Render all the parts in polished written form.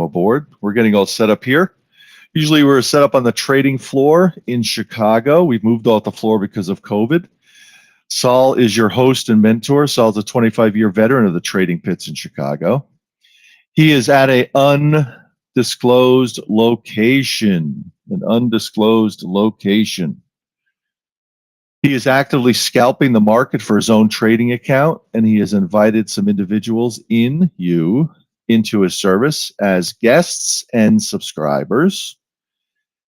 Aboard. We're getting all set up here. Usually we're set up on the trading floor in Chicago. We've moved off the floor because of COVID. Saul is your host and mentor. Saul's a 25-year veteran of the trading pits in Chicago. He is at an undisclosed location. He is actively scalping the market for his own trading account, and he has invited some individuals into his service as guests and subscribers.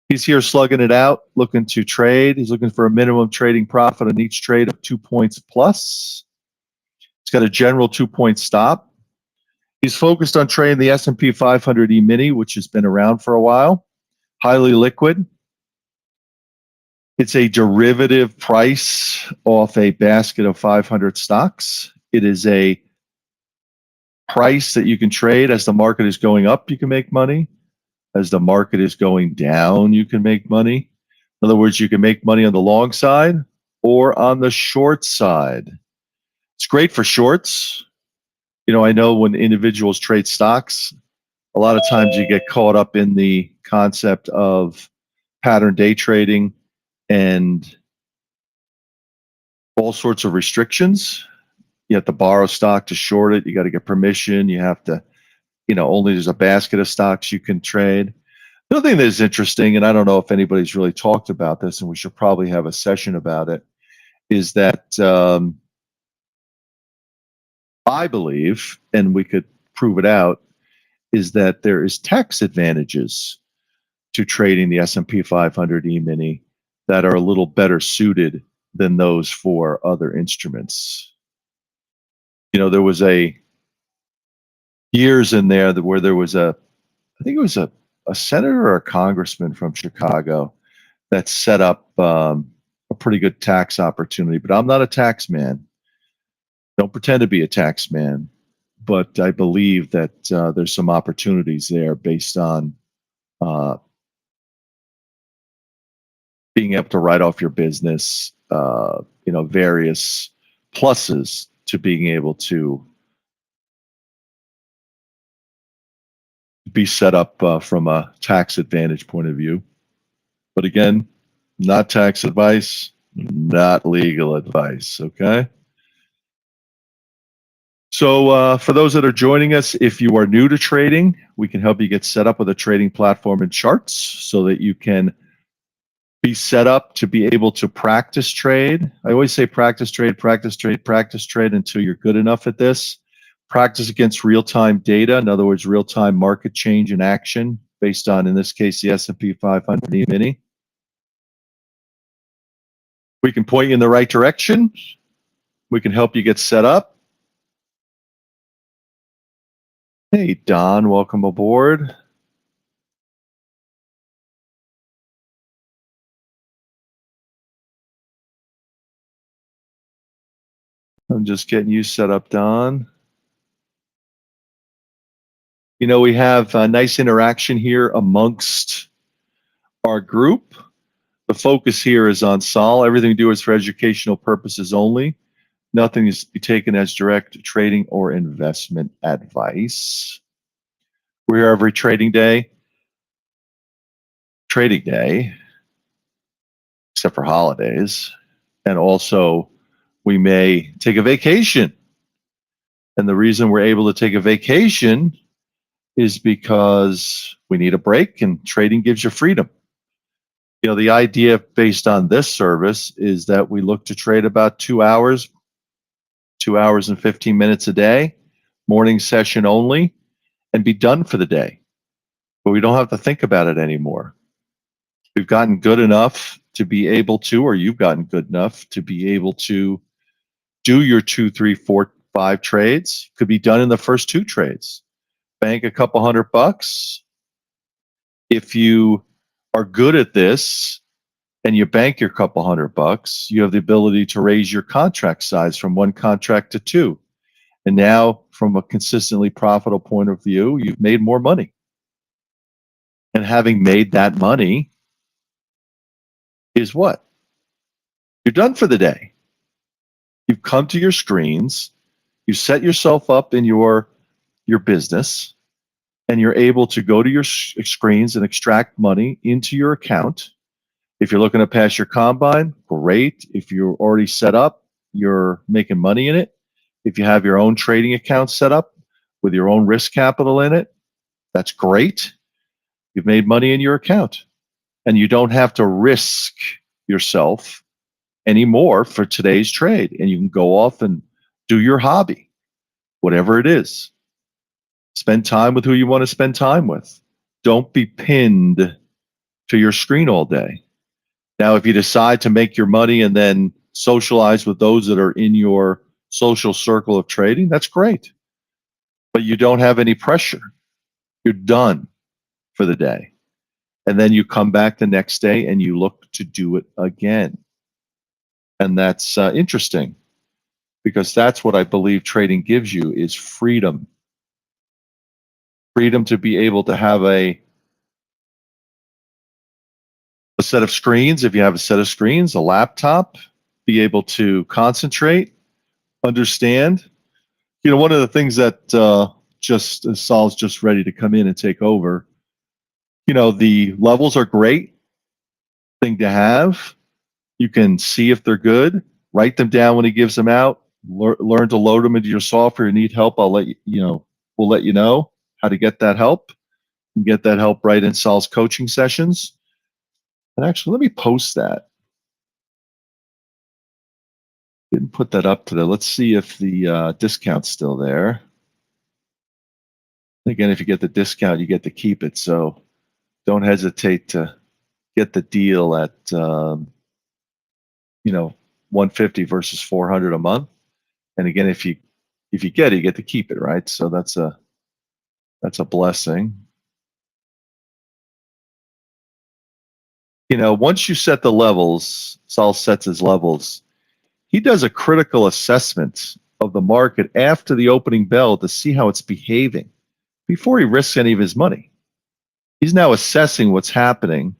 He's here slugging it out, looking to trade. He's looking for a minimum trading profit on each trade of 2 points plus. He's got a general 2-point stop. He's focused on trading the S&P 500 E-mini, which has been around for a while. Highly liquid. It's a derivative price off a basket of 500 stocks. It is a price that you can trade. As the market is going up, you can make money. As the market is going down, you can make money. In other words, you can make money on the long side or on the short side. It's great for shorts. You know, I know when individuals trade stocks, a lot of times you get caught up in the concept of pattern day trading and all sorts of restrictions. You have to borrow stock to short it. You got to get permission. You have to, only there's a basket of stocks you can trade. The other thing that is interesting, and I don't know if anybody's really talked about this, and we should probably have a session about it, is that I believe, and we could prove it out, is that there is tax advantages to trading the S&P 500 E-mini that are a little better suited than those for other instruments. There was years in there where there was I think it was a senator or a congressman from Chicago that set up a pretty good tax opportunity. But I'm not a tax man. Don't pretend to be a tax man. But I believe that there's some opportunities there based on being able to write off your business, various pluses to being able to be set up from a tax advantage point of view. But again, not tax advice, not legal advice, okay? So for those that are joining us, if you are new to trading, we can help you get set up with a trading platform and charts so that you can be set up to be able to practice trade. I always say practice trade until you're good enough at this. Practice against real-time data, in other words, real-time market change and action based on, in this case, the S&P 500 E-mini. We can point you in the right direction. We can help you get set up. Hey, Don, welcome aboard. I'm just getting you set up, Don. We have a nice interaction here amongst our group. The focus here is on Saul. Everything we do is for educational purposes only. Nothing is to be taken as direct trading or investment advice. We're here every trading day, except for holidays. And also, we may take a vacation. And the reason we're able to take a vacation is because we need a break, and trading gives you freedom. The idea based on this service is that we look to trade about 2 hours and 15 minutes a day, morning session only, and be done for the day. But we don't have to think about it anymore. We've gotten good enough to be able to, or you've gotten good enough to be able to do your 2, 3, 4, 5 trades. Could be done in the first 2 trades. Bank a couple $100. If you are good at this and you bank your couple $100, you have the ability to raise your contract size from 1 contract to 2. And now, from a consistently profitable point of view, you've made more money. And having made that money is what? You're done for the day. You've come to your screens. You set yourself up in your business. and you're able to go to your screens and extract money into your account. If you're looking to pass your combine, great. If you're already set up, you're making money in it. If you have your own trading account set up with your own risk capital in it, that's great. You've made money in your account, and you don't have to risk yourself anymore for today's trade. And you can go off and do your hobby, whatever it is. Spend time with who you want to spend time with. Don't be pinned to your screen all day. Now, if you decide to make your money and then socialize with those that are in your social circle of trading, that's great. But you don't have any pressure. You're done for the day. And then you come back the next day and you look to do it again. And that's interesting, because that's what I believe trading gives you, is freedom. Freedom to be able to have a set of screens, if you have a set of screens, a laptop, be able to concentrate, understand. You know, one of the things that just Saul's just ready to come in and take over. You know, the levels are great thing to have. You can see if they're good, write them down when he gives them out, learn to load them into your software. You need help, I'll let you know, we'll let you know how to get that help. You can get that help right in Saul's coaching sessions. And actually, let me post that. Didn't put that up today. Let's see if the discount's still there. Again, if you get the discount, you get to keep it. So don't hesitate to get the deal at you know, 150 versus 400 a month. And again, if you get it, you get to keep it, right? So that's a blessing. You know, once you set the levels, Saul sets his levels. He does a critical assessment of the market after the opening bell to see how it's behaving before he risks any of his money. He's now assessing what's happening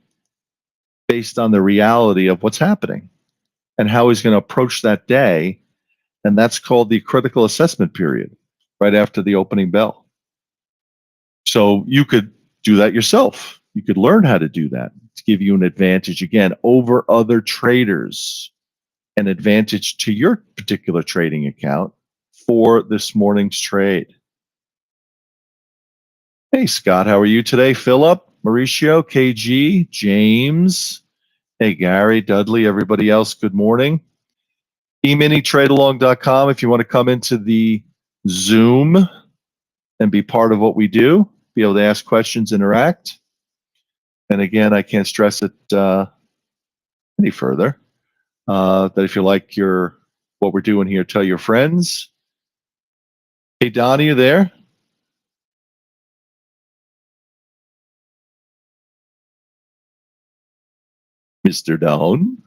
based on the reality of what's happening and how he's going to approach that day. And that's called the critical assessment period, right after the opening bell. So you could do that yourself. You could learn how to do that to give you an advantage, again, over other traders, an advantage to your particular trading account for this morning's trade. Hey, Scott, how are you today? Philip, Mauricio, KG, James. Hey, Gary, Dudley, everybody else, good morning. eMiniTradeAlong.com if you want to come into the Zoom and be part of what we do, be able to ask questions, interact. And again, I can't stress it any further, that if you like what we're doing here, tell your friends. Hey, Donnie, you there? Mr. Down.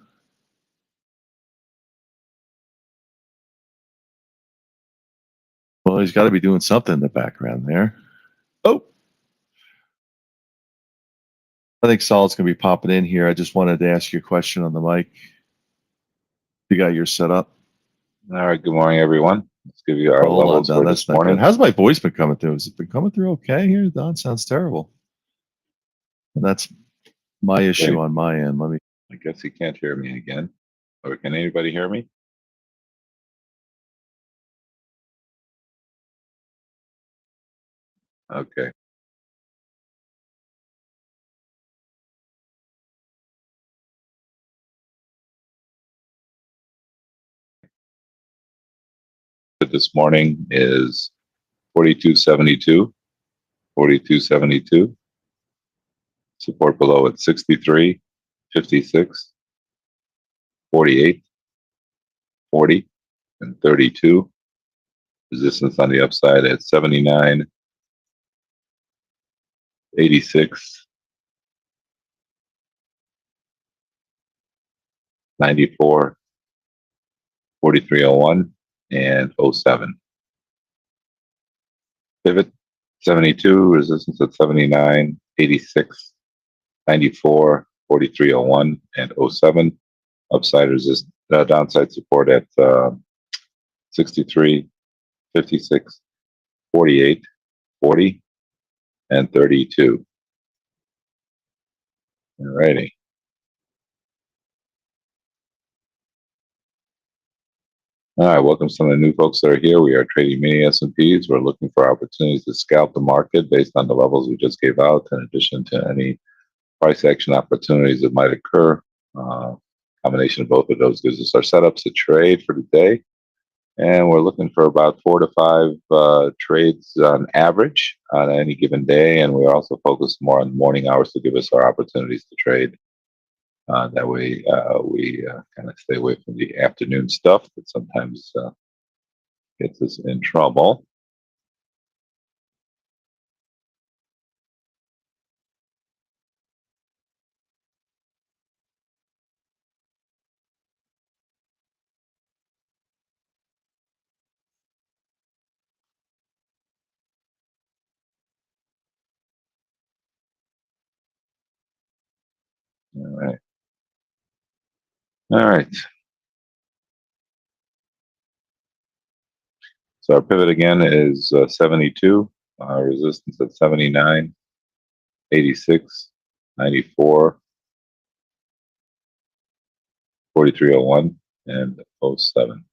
Well, he's got to be doing something in the background there. Oh, I think Saul's going to be popping in here. I just wanted to ask you a question on the mic. You got yours set up? All right. Good morning, everyone. Let's give you our levels for this morning. How's my voice been coming through? Has it been coming through okay here? Don sounds terrible. And that's my issue on my end. I guess he can't hear me again. Or can anybody hear me? Okay. This morning is 42.72, 42.72. Support below at 63, 56, 48, 40, and 32. Resistance on the upside at 79, 86, 94, 43.01, and 07. Pivot 72, resistance at 79, 86, 94, 43.01, and 07. Upside resist, downside support at 63, 56, 48, 40, and 32. Alrighty. All right, welcome to some of the new folks that are here. We are trading mini S&Ps. We're looking for opportunities to scalp the market based on the levels we just gave out, in addition to any price action opportunities that might occur. Combination of both of those gives us our setups to trade for the day. And we're looking for about 4 to 5 trades on average on any given day. And we also focus more on the morning hours to give us our opportunities to trade. That way, we kind of stay away from the afternoon stuff that sometimes gets us in trouble. All right. All right. So our pivot again is 72, resistance at 79, 86, 94, 4301, and 07.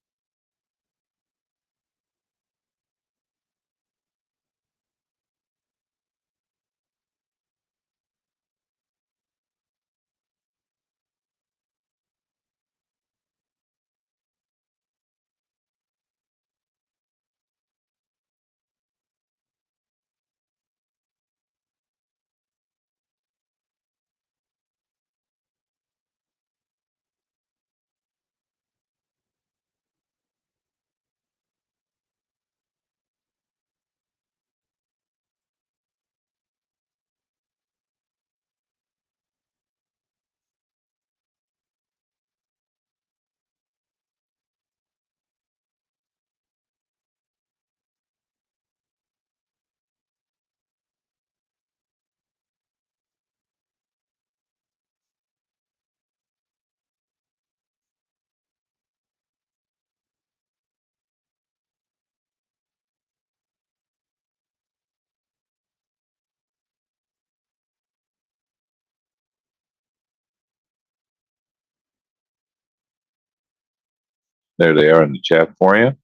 There they are in the chat for you.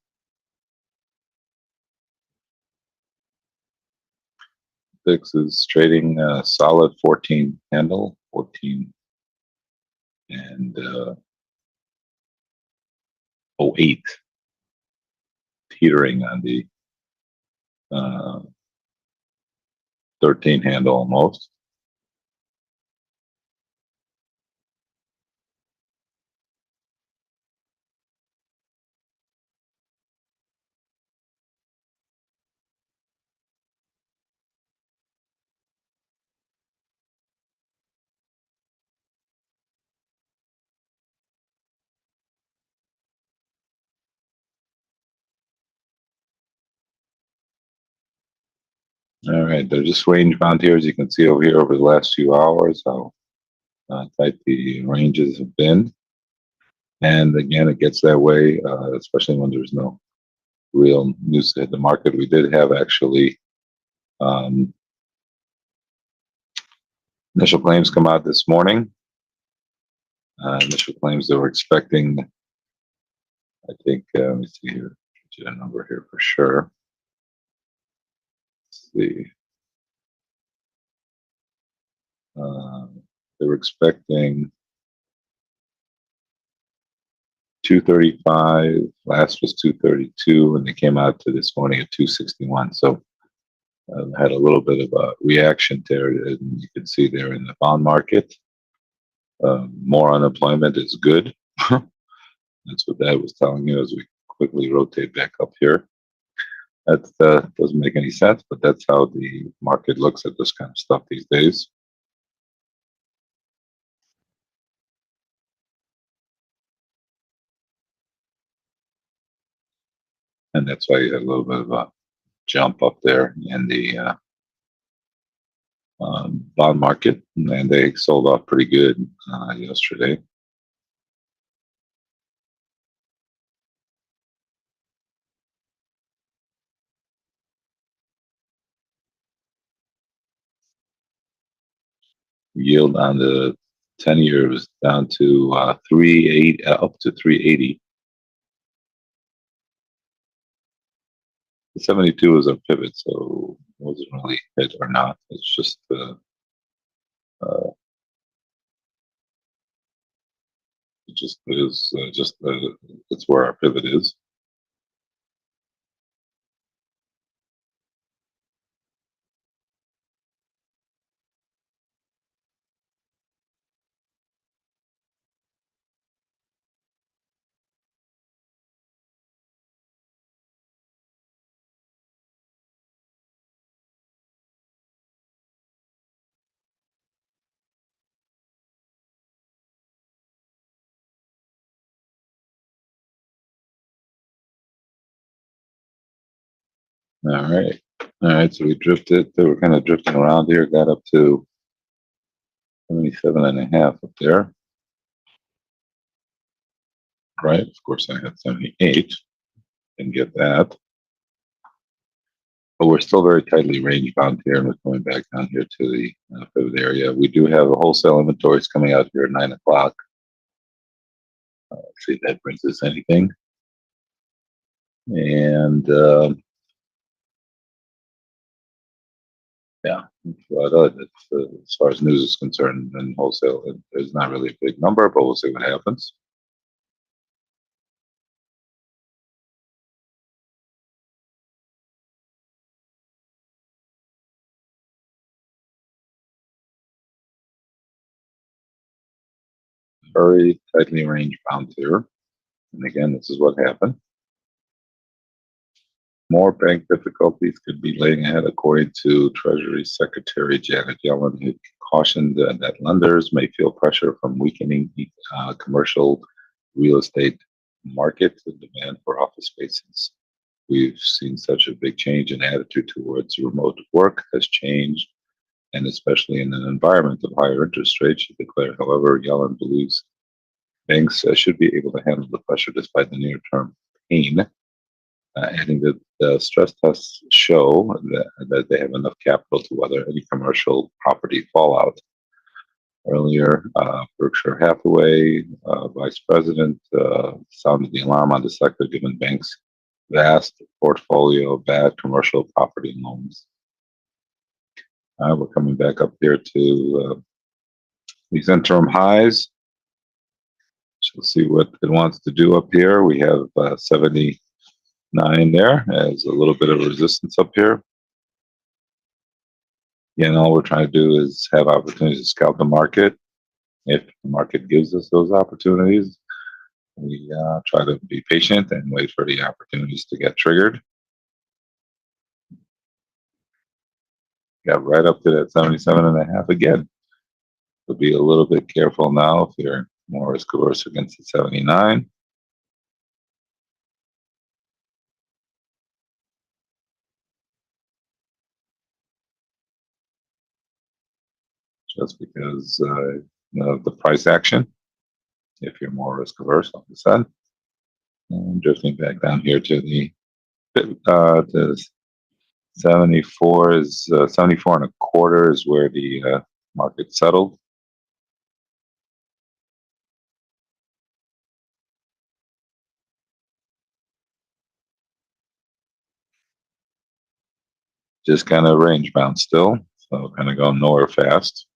VIX is trading solid 14 handle, 14 and 08, teetering on the 13 handle almost. All right, they're just range bound here, as you can see over here over the last few hours, how tight the ranges have been. And again, it gets that way, especially when there's no real news to hit the market. We did have actually initial claims come out this morning. Initial claims that we're expecting, I think, let me see here, get you a number here for sure. Let's see. They were expecting 235, last was 232, and they came out to this morning at 261. So had a little bit of a reaction there, and you can see there in the bond market. More unemployment is good. That's what that was telling you as we quickly rotate back up here. That doesn't make any sense, but that's how the market looks at this kind of stuff these days. And that's why you had a little bit of a jump up there in the bond market, and they sold off pretty good yesterday. Yield on the 10 years down to 3.8 up to 380. The 72 is a pivot, so it wasn't really hit or not. It's just uh, it just is it's where our pivot is. All right. So we drifted. They were kind of drifting around here. Got up to 77.5 up there. Right. Of course, I had 78. Didn't get that. But we're still very tightly range bound here, and we're coming back down here to the pivot area. We do have a wholesale inventories coming out here at 9 o'clock. See if that brings us anything. And yeah, but as far as news is concerned, and wholesale, there's not really a big number, but we'll see what happens. Very tightly range bound here. And again, this is what happened. More bank difficulties could be laying ahead, according to Treasury Secretary Janet Yellen, who cautioned that lenders may feel pressure from weakening commercial real estate market. The demand for office spaces. We've seen such a big change in attitude towards remote work has changed, and especially in an environment of higher interest rates, she declared. However, Yellen believes banks should be able to handle the pressure despite the near-term pain, adding that the stress tests show that they have enough capital to weather any commercial property fallout. Earlier, Berkshire Hathaway vice president sounded the alarm on the sector, given banks' vast portfolio of bad commercial property loans. We're coming back up here to these interim highs. So we'll see what it wants to do up here. We have 79 there as a little bit of resistance up here. Again, all we're trying to do is have opportunities to scalp the market. If the market gives us those opportunities, we try to be patient and wait for the opportunities to get triggered. Got right up to that 77.5 again. So be a little bit careful now if you're more risk averse against the 79. Just because of the price action, if you're more risk averse, like I said. And drifting back down here to the to 74 is 74 and a quarter is where the market settled. Just kind of range bound still, so kind of going nowhere fast.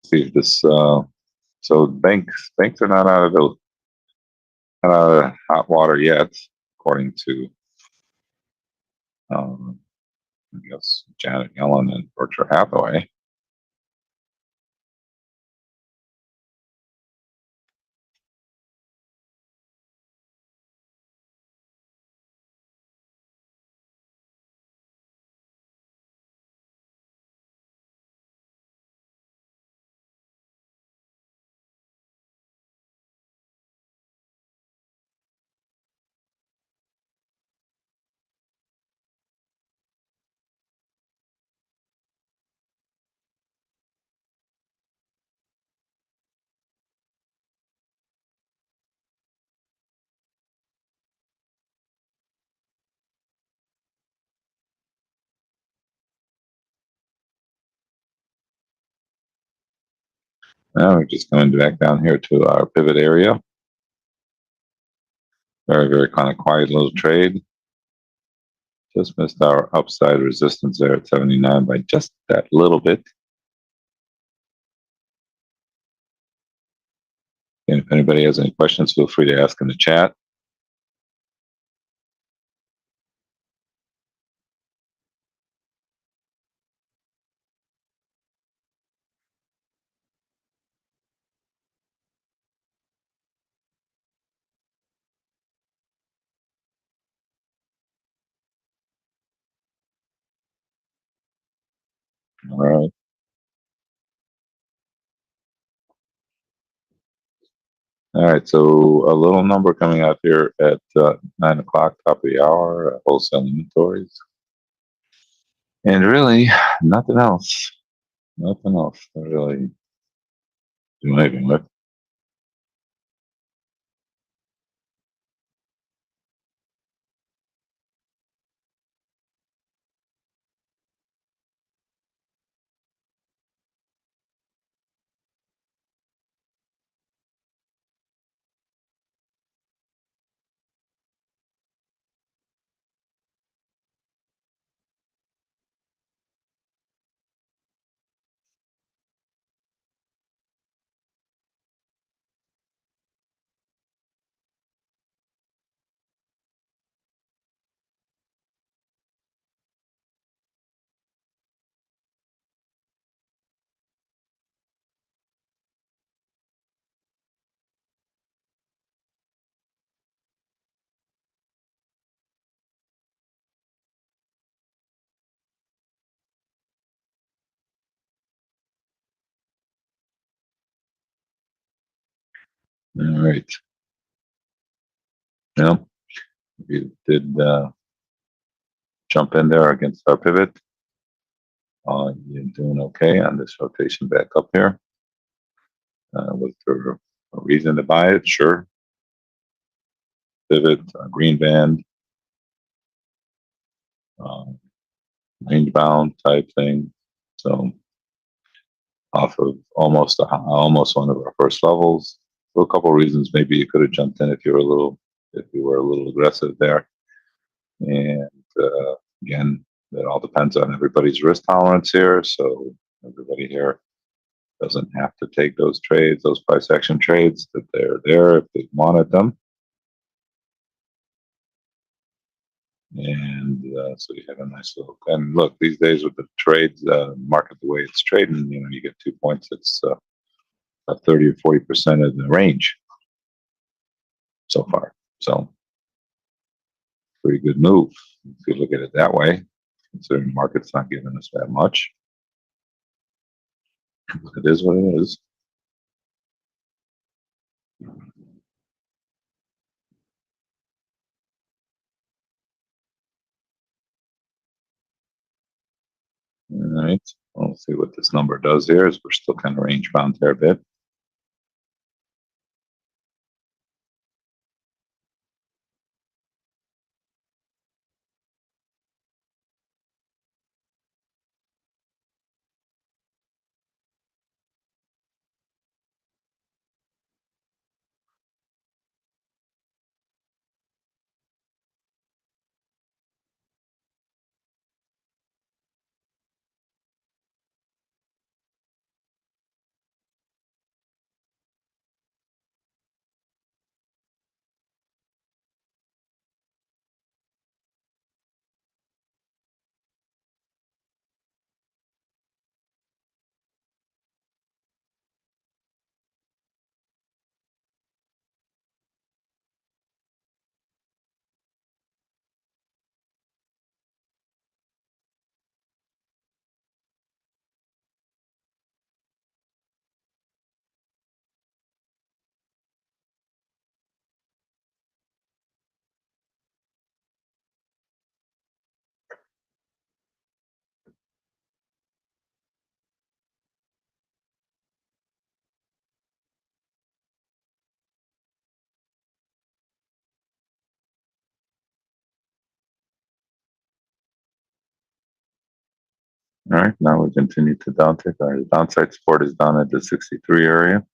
See if this. So banks are not out of hot water yet, according to I guess Janet Yellen and Berkshire Hathaway. Now we're just coming back down here to our pivot area. Very, very kind of quiet little trade. Just missed our upside resistance there at 79 by just that little bit. And if anybody has any questions, feel free to ask in the chat. All right. All right. So a little number coming out here at 9 o'clock, top of the hour, wholesale inventories. And really, nothing else. Nothing else to really do anything with. All right. Yeah, we did jump in there against our pivot. You're doing okay on this rotation back up here. Was there a reason to buy it? Sure. Pivot, green band, um, range bound type thing. So off of almost one of our first levels. So a couple of reasons maybe you could have jumped in if you were a little aggressive there. And again, it all depends on everybody's risk tolerance here. So everybody here doesn't have to take those trades, those price action trades, that they're there if they wanted them. And so you have a nice little, and look, these days with the trades, market the way it's trading, you get 2 points. It's 30 or 40% of the range so far. So pretty good move if you look at it that way, considering the market's not giving us that much. It is what it is. All right. We'll see what this number does here, as we're still kind of range bound there a bit. All right, now we continue to downtick. Our downside support is down at the 63 area.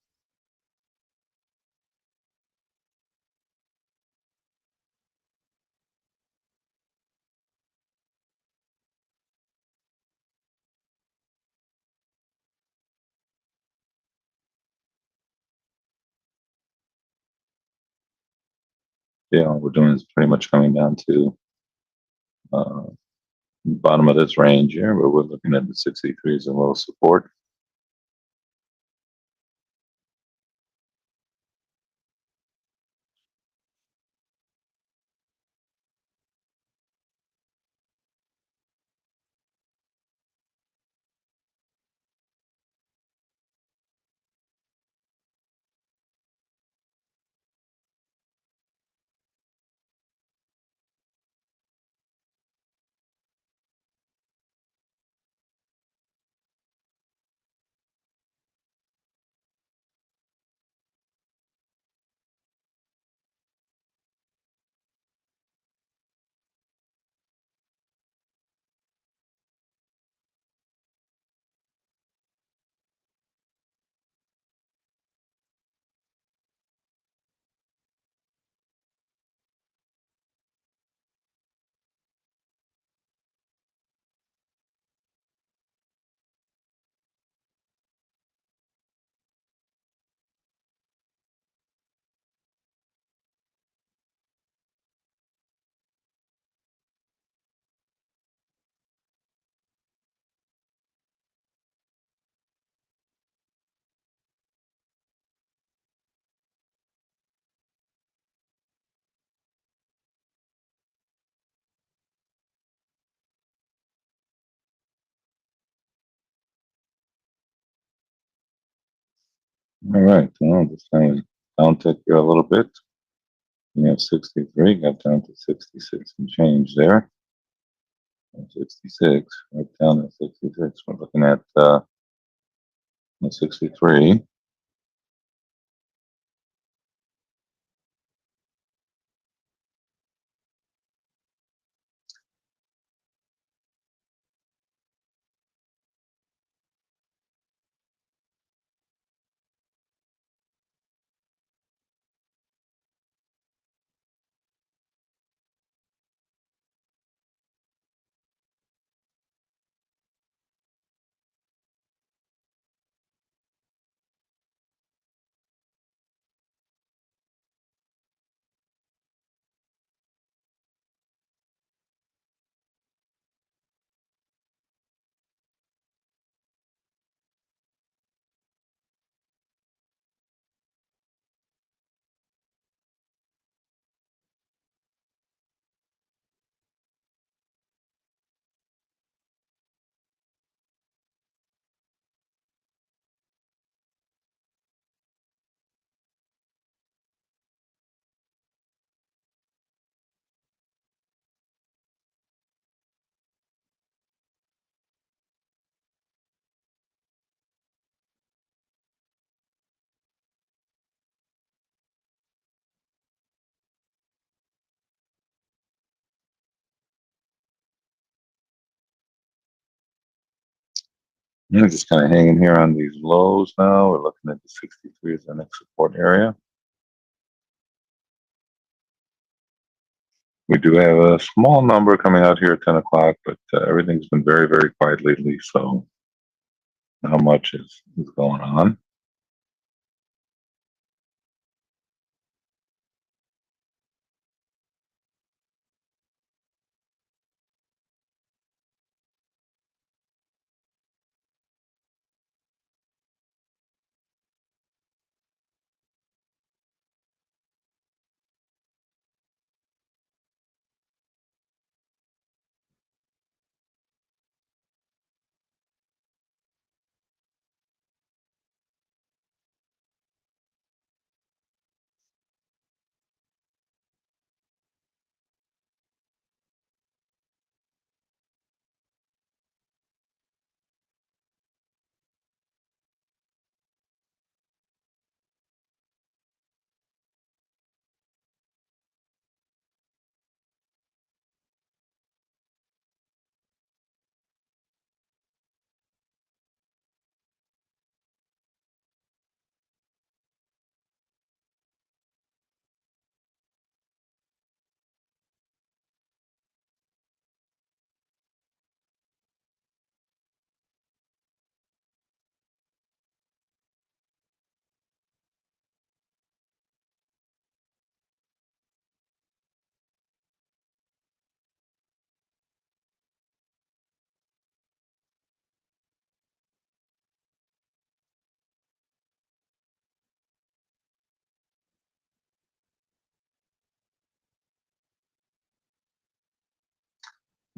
Yeah, all we're doing is pretty much coming down to uh, bottom of this range here, but we're looking at the 63 as a low support. All right, well, this time downtick here a little bit. We have 63, got down to 66 and change there. 66, right down to 66. We're looking at the 63. We're just kind of hanging here on these lows now. We're looking at the 63 as the next support area. We do have a small number coming out here at 10 o'clock, but everything's been very, very quiet lately, so not much is going on.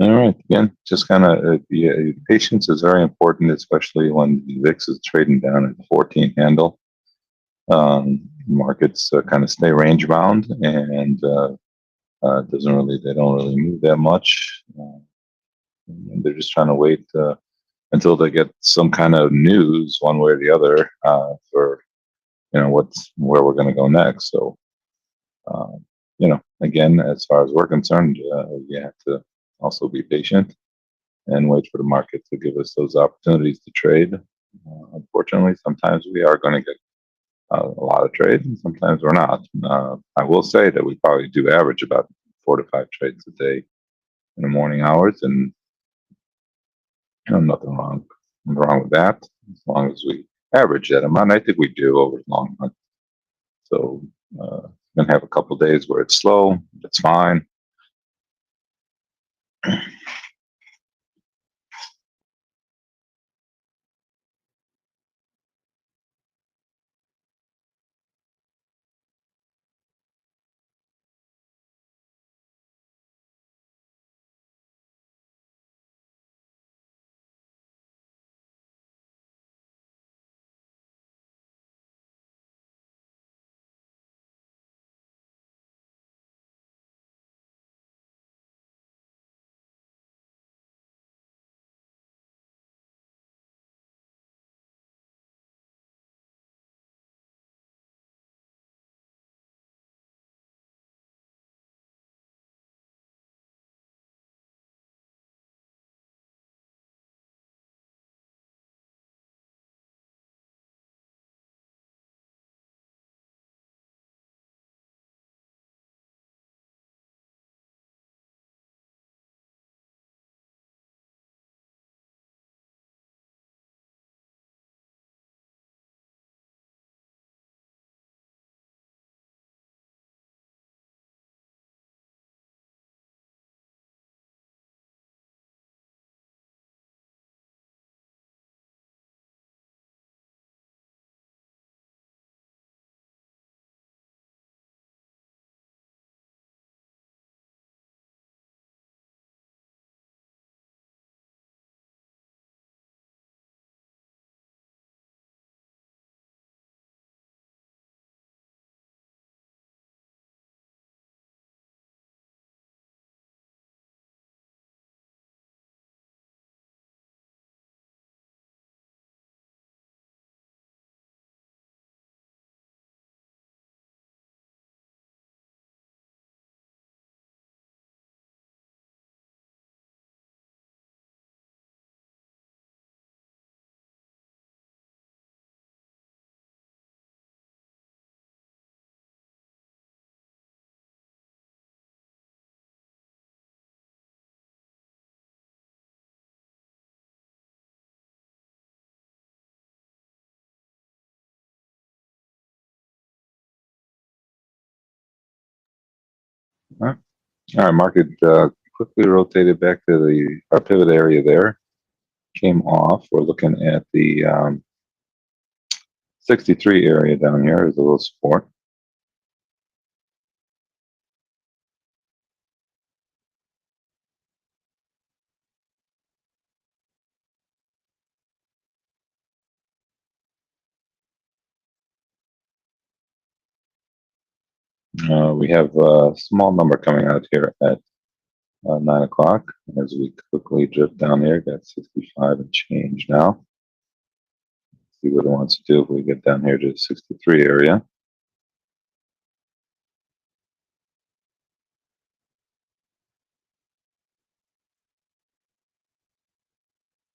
All right. Again, just kind of patience is very important, especially when the VIX is trading down at the 14 handle. Markets kind of stay range bound and they don't really move that much. And they're just trying to wait until they get some kind of news one way or the other for where we're going to go next. So again, as far as we're concerned, you have to also be patient and wait for the market to give us those opportunities to trade. Unfortunately, sometimes we are going to get a lot of trades, and sometimes we're not. I will say that we probably do average about 4 to 5 trades a day in the morning hours, and nothing wrong with that as long as we average that amount. I think we do over the long run. So gonna have a couple days where it's slow. That's fine. All right, market quickly rotated back to our pivot area there. Came off. We're looking at the 63 area down here as a little support. We have a small number coming out here at 9 o'clock as we quickly drift down here. Got 65 and change now. See what it wants to do if we get down here to the 63 area.